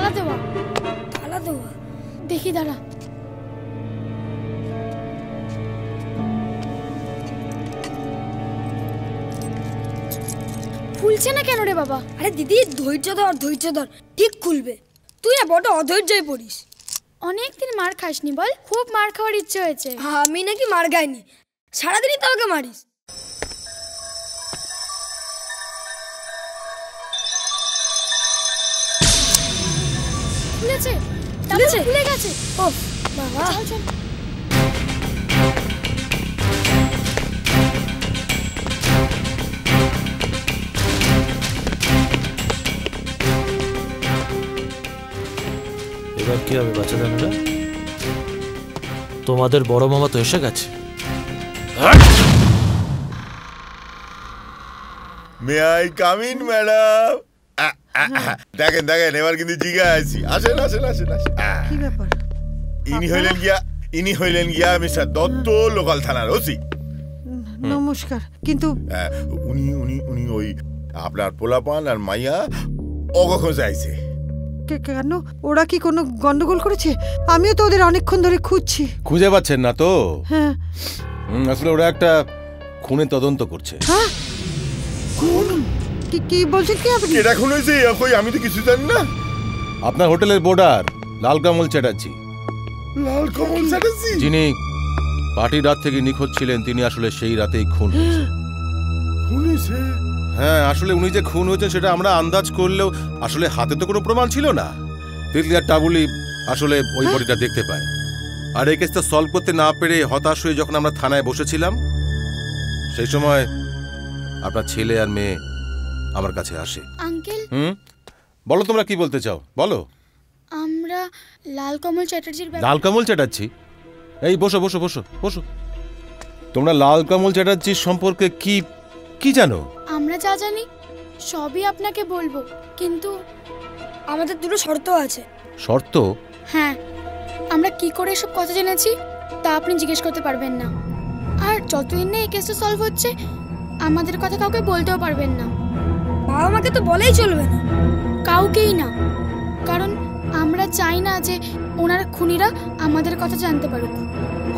তালা দেওয়া। তালা দেওয়া? দেখি দাঁড়া। খুলছে না কেন রে বাবা? আরে দিদি ধৈর্য ধর, ধৈর্য ধর, ঠিক খুলবে। তুই না বড় অধৈর্যই পড়িস। অনেকদিন মার খাসনি বল? খুব মার খাওয়ার ইচ্ছে হয়েছে। আমি নাকি মার খাইনি, সারাদিনই তো আমাকে মারিস। খুলেছে, খুলেছে, খুলে গেছে। ও বাবা, চল চল। এবার কি হবে বাচ্চাদানেরা? তোমাদের বড় মামা তো এসে গেছে। May I come in madam? দেখেন দেখেন, এবার কিন্তু জিগা আছি। আসেন আসেন আসেন আসেন। কি ব্যাপার? ইনি হইলেন গিয়া মিস্টার দত্ত, লোকাল থানার ওসি। নমস্কার। কিন্তু উনি উনি উনি ওই আপনার পোলাপান আর মাইয়া অগখন যাইছে। কেন? ওরা কি কোনো গন্ডগোল করেছে? আমিও তো ওদের অনেকক্ষণ ধরে খুঁজছি। খুঁজে পাচ্ছেন না তো? হ্যাঁ। আসলে ওরা একটা খুনের তদন্ত করছে। হ্যাঁ? খুন? কি বলছেন কি আপনি? এটা খুন হয়েছে? আমি তো কিছু জানি না। আপনার হোটেলের বোর্ডার লালকমল চ্যাটার্জি। লালকমল চ্যাটার্জি যিনি পার্টির রাত থেকে নিখোঁজ ছিলেন, তিনি আসলে সেই রাতেই খুন হয়েছে। খুন হয়েছে? হ্যাঁ, আসলে উনি যে খুন হয়েছে সেটা আমরা আন্দাজ করলেও আসলে হাতে তো কোনো প্রমাণ ছিল না। তিতলি আর টাবুলি আসলে ওই বডিটা দেখতে পায়। আর এই কেসটা সলভ করতে না পেরে হতাশ হয়ে যখন আমরা থানায় বসেছিলাম, সেই সময় আপনার ছেলে আর মেয়ে আমার কাছে আসে। আঙ্কেল, বলো তোমরা কি বলতে চাও, বলো। আমরা লালকমল চ্যাটার্জির লালকমল চ্যাটার্জি? এই বসো বসো বসো বসো। তোমরা লালকমল চ্যাটার্জির সম্পর্কে কি কি জানো? আমরা যা জানি সবই আপনাকে বলবো, কিন্তু আমাদের দুটো শর্ত আছে। শর্ত? হ্যাঁ, আমরা কি করে এসব কথা জেনেছি তা আপনি জিজ্ঞেস করতে পারবেন না। আর যতদিন না এই কেসটা সলভ হচ্ছে, আমাদের কথা কাউকে বলতেও পারবেন না। বাবা মাকে তো বলেই চলবে না? কাউকেই না, কারণ আমরা চাই না যে ওনার খুনিরা আমাদের কথা জানতে পারুক।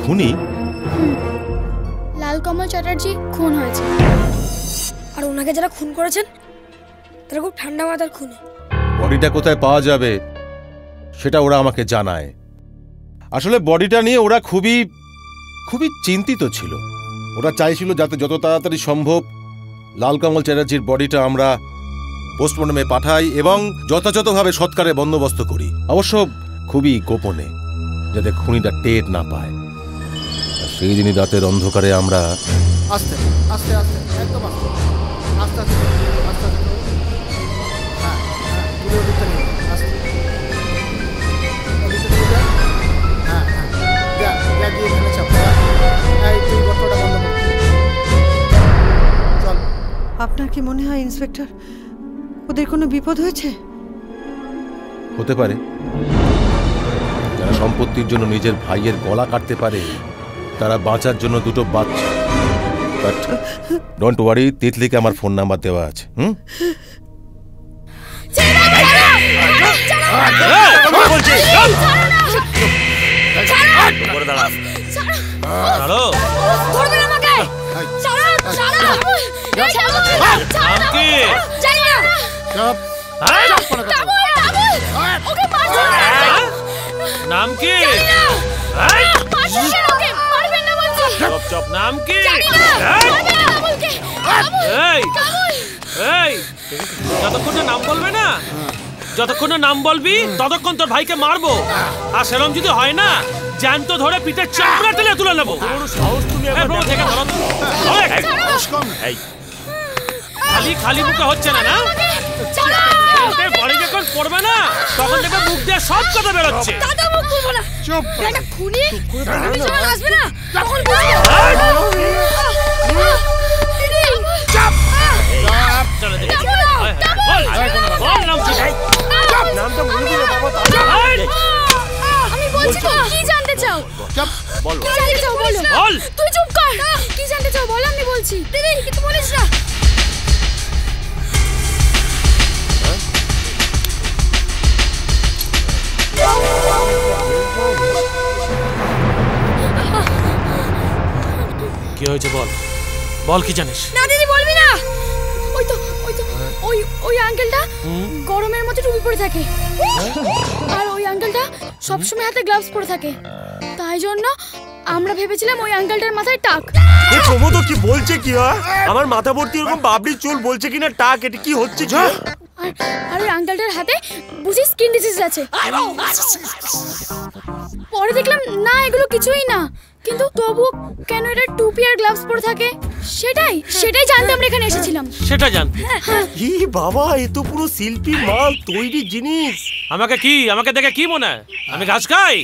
খুনি? লালকমল চ্যাটার্জি খুন হয়েছে। আর ওনাকে যারা খুন করেছেন তারা খুব ঠান্ডা মাথার খুনি। বডিটা কোথায় পাওয়া যাবে সেটা ওরা আমাকে জানায়। আসলে বডিটা নিয়ে ওরা খুবই খুবই চিন্তিত ছিল। ওরা চাইছিল যাতে যত তাড়াতাড়ি সম্ভব লালকমল চ্যাটার্জির বডিটা আমরা পোস্টমর্টমে পাঠাই এবং যথাযথভাবে সৎকারের বন্দোবস্ত করি, অবশ্য খুবই গোপনে, যাতে খুনিটা টের না পায়। সেই দিনই রাতের অন্ধকারে আমরা আস্তে আস্তে আস্তে একদম আস্তে আস্তে আস্তে আস্তে আস্তে হ্যাঁ হ্যাঁ তুলে দিতে নেই আস্তে হ্যাঁ হ্যাঁ যা গিয়ে এখানে চাপা। এই তুই গর্তটা বন্ধ কর। চল। আপনার কি মনে হয় ইন্সপেক্টর, ওদের কোনো বিপদ হয়েছে? হতে পারে। যারা সম্পত্তির জন্য নিজের ভাইয়ের গলা কাটতে পারে, তারা বাঁচার জন্য দুটো বাচ্চা। বাট ডোন্ট ওয়ারি, তিতলিকে আমার ফোন নাম্বার দেওয়া আছে। নাম কি? নাম কি? যতক্ষণ না নাম বলবে না, যতক্ষণ না নাম বলবি ততক্ষণ তোর ভাইকে মারবো। আর সেরকম যদি হয় না, জ্যান্ত ধরে পিঠে চাপড়া তেলে তুলে নেবো। খালি খালি মুখে হচ্ছে না, না বড়ি যখন পড়বে না তখন দেখবে মুখ দিয়ে সব কথা বেরোচ্ছে। চুপ। এটা খুনি আসবে না তখন আমি বলছি তো, কি জানতে চাও? বল। কি জানতে চাও বলো? বল। তুই চুপ কর। কি জানতে চাও বল, আমি বলছি। দিদি কিছু বলিস না। বল বল কি জানিস? না দিদি বলবি না। ওই তো ওই আঙ্কেলটা গরমের মধ্যে টুপি পরে থাকে, আর ওই আঙ্কেলটা সবসময় হাতে গ্লাভস পরে থাকে, তাই জন্য আমরা ভেবেছিলাম ওই আঙ্কেলটার মাথায় টাক। প্রমোদ কি বলছে কি? আমার মাথা ভর্তি এরকম বাবরি চুল, বলছে কিনা টাক, এটা কি হচ্ছে? আর ওই আঙ্কেলটার হাতে বুঝি স্কিন ডিজিজ আছে। পরে দেখলাম না এগুলো কিছুই না, কিন্তু তবু কেন এটা টুপি আর গ্লাভস পরে থাকে সেটাই জানতে আমরা এখানে এসেছিলাম। সেটা জান। ই বাবা, এ তো পুরো শিল্পী মাল, তৈরি জিনিস। আমাকে দেখে কি মনে হয় আমি ঘাস খাই?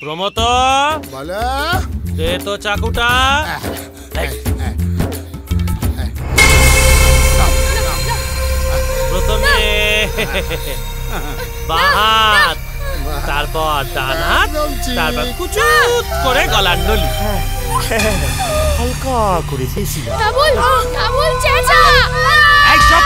প্রমোদ বলো। দে তো চাকুটা। প্রথমে বাঁ হাত, তারপর ডান হাত, তারপর কুচুত করে গলার নলি। হালকা করে দিয়েছিলাম। কাবুল চেঁচা। এই চুপ!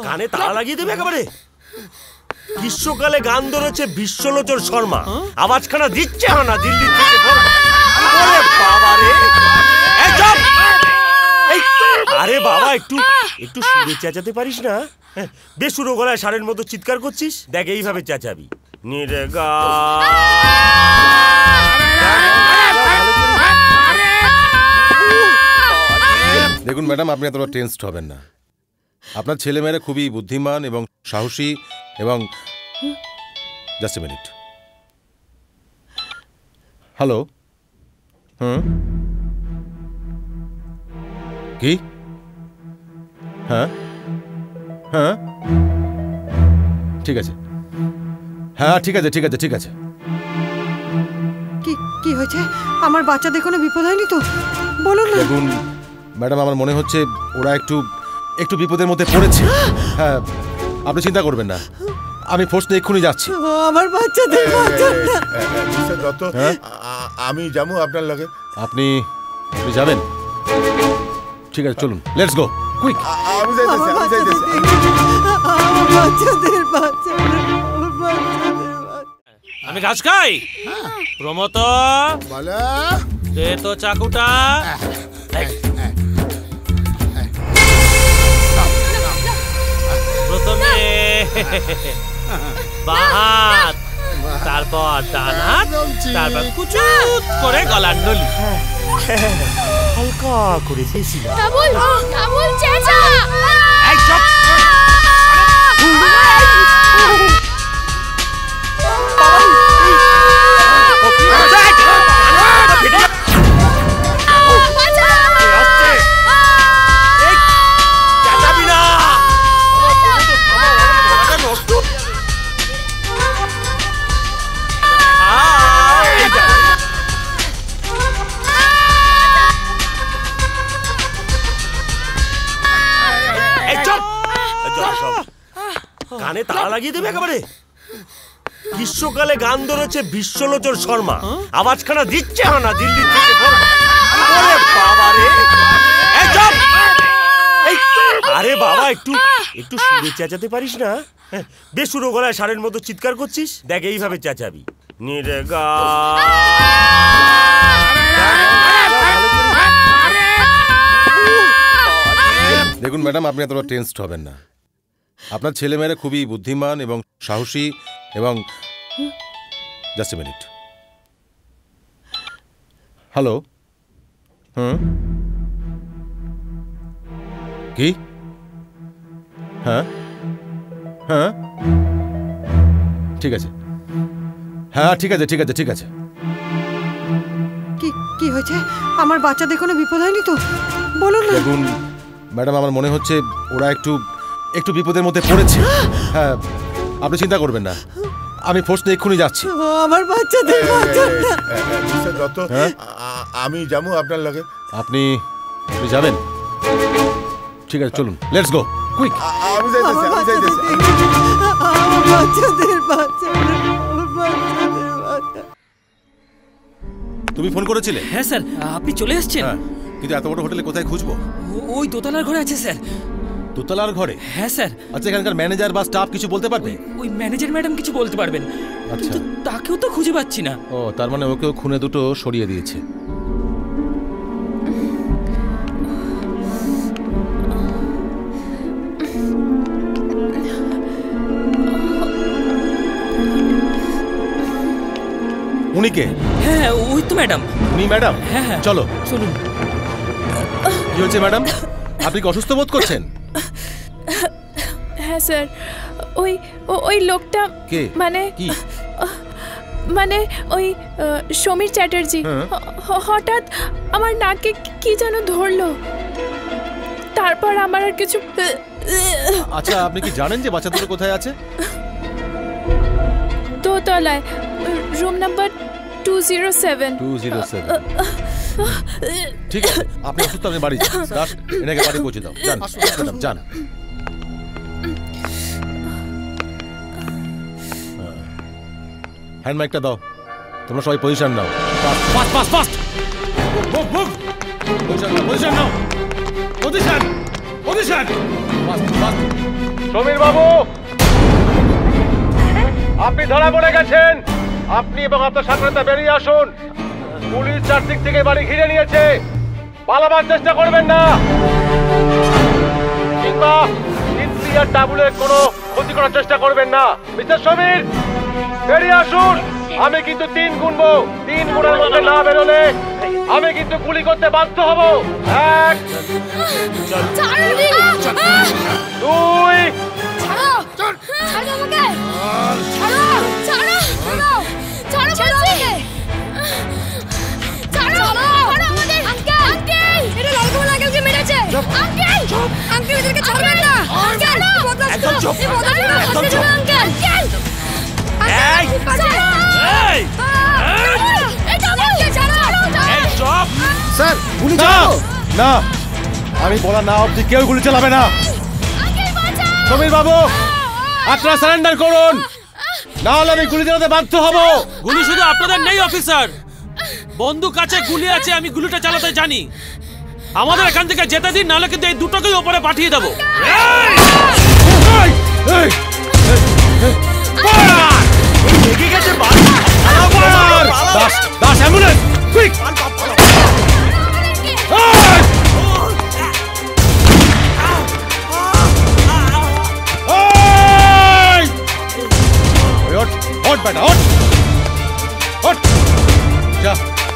কানে তালা লাগিয়ে দেবে একেবারে। গ্রীষ্মকালে গান ধরেছে বিশ্বলোচন শর্মা, আওয়াজখানা দিচ্ছে না দিল্লি থেকে। আরে বাবা, একটু সুরে চেঁচাতে পারিস না? বেসুরো গলায় ষাঁড়ের মতো চিৎকার করছিস। দেখ এইভাবে চেঁচাবি। দেখুন ম্যাডাম, আপনি এতটা টেনসড হবেন না। আপনার ছেলেমেয়েরা খুবই বুদ্ধিমান এবং সাহসী এবং জাস্ট এ মিনিট। হ্যালো। কি? হ্যাঁ হ্যাঁ ঠিক আছে, হ্যাঁ ঠিক আছে ঠিক আছে ঠিক আছে। কি কি হয়েছে? আমার বাচ্চাদের কোনো বিপদ হয়নি তো? বলুন না। দেখুন ম্যাডাম, আমার মনে হচ্ছে ওরা একটু বিপদের মধ্যে পড়েছে। হ্যাঁ, আপনি চিন্তা করবেন না, আমি ফোর্স নিয়ে এক্ষুনি যাচ্ছি। আমার বাচ্চাদের বাঁচাননা। মিস্টার দত্ত, আমি যাবো আপনার লগে। আপনি যাবেন? ঠিক আছে, চলুন, লেটস গো কুইক। আমি যাইতেছি। আমার বাচ্চাদের বাঁচান। আমি ঘাস খাই। প্রমোদ বলো। দে তো চাকুটা। প্রথমে বাঁ হাত, তারপর ডান হাত, তারপর কুচুত করে গলার নলি। হালকা করে দিয়েছিলাম। কাবুল চেঁচা। এই চুপ! কানে তালা লাগিয়ে দেবে একেবারে। গ্রীষ্মকালে গান ধরেছে বিশ্বলোচন শর্মা, আওয়াজখানা দিচ্ছে না দিল্লি থেকে। আরে বাবা, একটু সুরে চেঁচাতে পারিস না? বেসুরো গলায় ষাঁড়ের মতো চিৎকার করছিস। দেখ এইভাবে চেঁচাবি। দেখুন ম্যাডাম, আপনি এতটা টেনসড হবেন না। আপনার ছেলেমেয়েরা খুবই বুদ্ধিমান এবং সাহসী এবং জাস্ট এ মিনিট। হ্যালো। কি? হ্যাঁ হ্যাঁ ঠিক আছে, হ্যাঁ ঠিক আছে ঠিক আছে ঠিক আছে। কি কি হয়েছে? আমার বাচ্চাদের কোনো বিপদ হয়নি তো? বলুন না। দেখুন ম্যাডাম, আমার মনে হচ্ছে ওরা একটু বিপদের মধ্যে পড়েছে। হ্যাঁ, আপনি চিন্তা করবেন না, আমি ফোর্স নিয়ে এক্ষুনি যাচ্ছি। আমার বাচ্চাদের বাঁচাননা। মিস্টার দত্ত, আমি যাবো আপনার লগে। আপনি যাবেন? ঠিক আছে, চলুন, লেটস গো কুইক। আমি যাইতেছি, আমি যাইতেছি। আমার বাচ্চাদের বাচ্চা, আমার বাচ্চাদের বাচ্চা। তুমি ফোন করেছিলে? হ্যাঁ স্যার, আপনি চলে এসেছেন? হ্যাঁ, কিন্তু এত বড় হোটেলে কোথায় খুঁজবো? ওই দোতলার ঘরে আছে স্যার। দোতলার ঘরে? হ্যাঁ স্যার। আচ্ছা, এখানকার ম্যানেজার বা স্টাফ কিছু বলতে পারবে? ওই ম্যানেজার ম্যাডাম কিছু বলতে পারবেন, কিন্তু তাকেও তো খুঁজে পাচ্ছি না। ও, তার মানে ওকেও খুনে দুটো সরিয়ে দিয়েছে। উনি কে? হ্যাঁ, ওই তো ম্যাডাম। উনি ম্যাডাম? হ্যাঁ হ্যাঁ, চলো চলুন। কি হয়েছে ম্যাডাম? আপনি কি অসুস্থ বোধ করছেন? হ্যাঁ স্যার, ওই লোকটা কে? মানে কি? মানে ওই সমীর চ্যাটার্জি হঠাৎ আমার নাকে কি যেন ধরলো, তারপর আমার আর কিছু। আচ্ছা, আপনি কি জানেন যে বাচ্চা দুটো কোথায় আছে? দোতলায়, রুম নাম্বার 207। 207। ঠিক আছে, আপনি অসুস্থ, আপনি বাড়ি যান। দাস, এনাকে বাড়ি পৌঁছে দাও। যান ম্যাডাম, যান। হ্যান্ড মাইকটা দাও। তোমরা সবাই পজিশন নাও। Fast fast fast, move move, position নাও, পজিশন নাও, position position, fast fast. Samir বাবু, আপনি ধরা পড়ে গেছেন। আপনি এবং আপনার সাথে বেরিয়ে আসুন। পুলিশ চারদিক থেকে বাড়ি ঘিরে নিয়েছে। পালাবার চেষ্টা করবেন না, কিংবা ইন্দ্রিয়ার ডাবুলের কোনো ক্ষতি করার চেষ্টা করবেন না। মিস্টার সমীর, বেরিয়ে আসুন। আমি কিন্তু 3 গুনবো। 3 গুণের মধ্যে না বেরোলে আমি কিন্তু গুলি করতে বাধ্য হব। 1 2 স্যার, গুলি না না, আমি বলা না অবধি কেউ গুলি চালাবে না। সমীর বাবু, আপনারা সারেন্ডার করুন, না হলে আমি গুলি চালাতে বাধ্য হব। গুলি শুধু আপনাদের নেই অফিসার, বন্দুক আছে, গুলি আছে, আমি গুলিটা চালাতে জানি। আমাদের এখান থেকে যেতে দিন, নাহলে কিন্তু এই দুটোকেই ওপরে পাঠিয়ে দেবো। Das, Das, ambulance, quick! ওঠ বেটা, ওঠ ওঠ, যা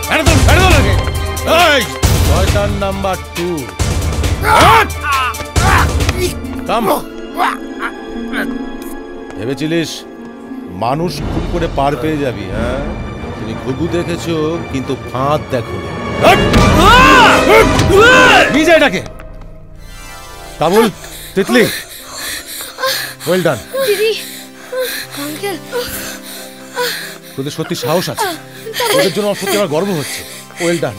বেড়ে দোল, বেড়ে দোল আগে। এই শয়তান নাম্বার 2, কাম। ভেবেছিলিস মানুষ খুন করে পার পেয়ে যাবি? হ্যাঁ, তুমি ঘুঘু দেখেছো কিন্তু ফাঁদ দেখো। নিজে এটাকে কাবুল, তিতলি, ওয়েল ডান। দিদি, আঙ্কেল, তোদের সত্যি সাহস আছে, তোদের জন্য সত্যি আমার গর্ব হচ্ছে। Well done.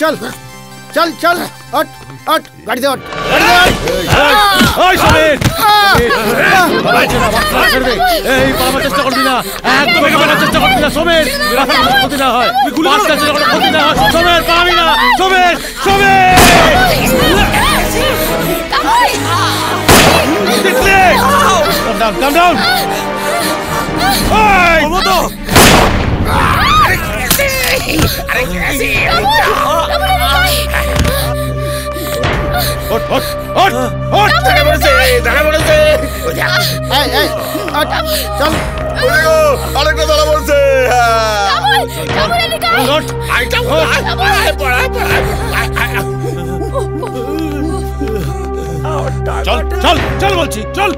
চল চল চল, অট অট, গাড়িতে অট। এই পালাবার চেষ্টা করবি না, একদম পালাবার চেষ্টা করবি না সমীর, ক্ষতি না হয়, ক্ষতি না হয়। সমীর, পালাবি না সমীর, সমীর। Calm down. আরেকটা ধরা পড়ছে। চল চল চল বলছি, চল।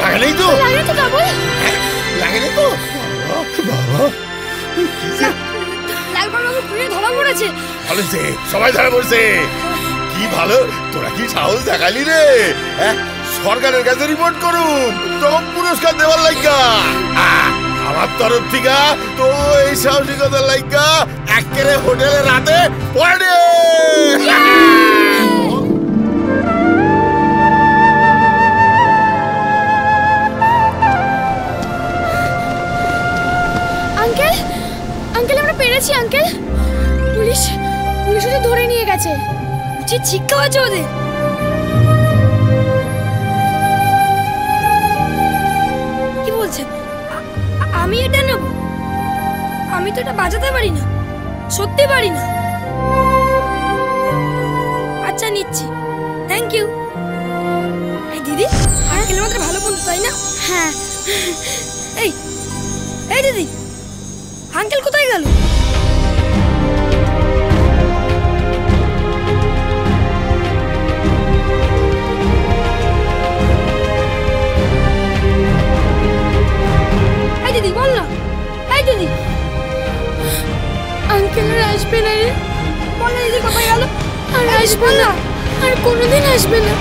লাগেনি তো, লাগেনি তো বাবা। ধরা পড়েছে, সবাই ধরা পড়ছে। কি ভালো, তোরা কি সাহস দেখালি রে। সরকারের কাছে রিপোর্ট করুম তখন পুরস্কার দেওয়ার লাইগা। আমার তরফ থেকে তো এই সাহসিকতার লাইগা একেবারে হোটেলে রাতে পড়ে। আঙ্কেল আঙ্কেল আমরা পেরেছি আঙ্কেল। পুলিশ পুলিশ ওদের ধরে নিয়ে গেছে। উচিত শিক্ষা হয়েছে ওদের। কি বলছেন? আমি এটা নেব? আমি তো এটা বাজাতে পারি না, সত্যি পারি না। আচ্ছা নিচ্ছি, থ্যাংক ইউ। এই দিদি, আঙ্কেল আমাদের ভালো বন্ধু তাই না? হ্যাঁ। এই এই দিদি, আঙ্কেল কোথায় গেল? এই দিদি বল না, এই দিদি। আঙ্কেল আর আসবে না রে। বল না দিদি কোথায় গেল? আর আসবে না, আর কোনোদিন আসবে না।